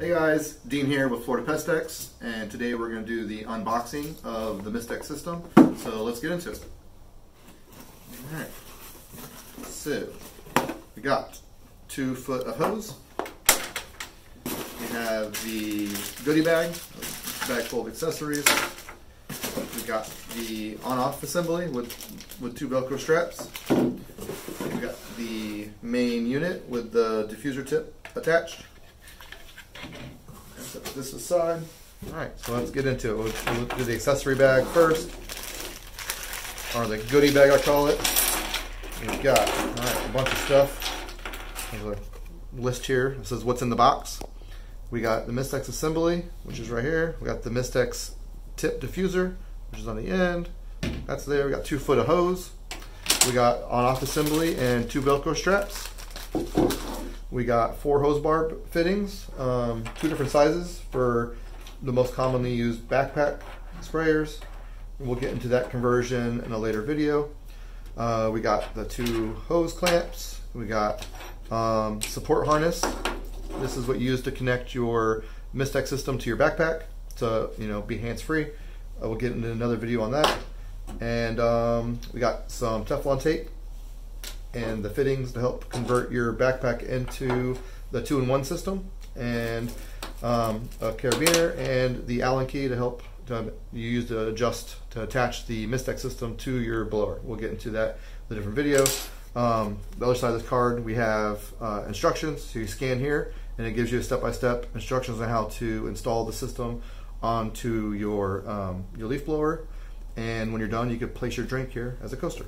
Hey guys, Dean here with Florida Pestex, and today we're going to do the unboxing of the Mistex system. So let's get into it. Alright, so we got 2 foot of hose. We have the goodie bag full of accessories. We got the on-off assembly with 2 Velcro straps. We got the main unit with the diffuser tip attached. Set this aside. Alright, so let's get into it. We'll do the accessory bag first, or the goodie bag I call it. We've got a bunch of stuff. There's a list here. It says what's in the box. We got the Mistex assembly, which is right here. We got the Mistex tip diffuser, which is on the end. That's there. We got 2 foot of hose. We got on-off assembly and 2 Velcro straps. We got 4 hose bar fittings, 2 different sizes for the most commonly used backpack sprayers. We'll get into that conversion in a later video. We got the 2 hose clamps. We got support harness. This is what you use to connect your Mistex system to your backpack to be hands-free. We'll get into another video on that. And we got some Teflon tape and the fittings to help convert your backpack into the 2-in-1 system, and a carabiner and the Allen key to help you use to attach the Mistex system to your blower. We'll get into that in a different video. The other side of this card we have instructions. So you scan here and it gives you step-by-step instructions on how to install the system onto your leaf blower, and when you're done you can place your drink here as a coaster.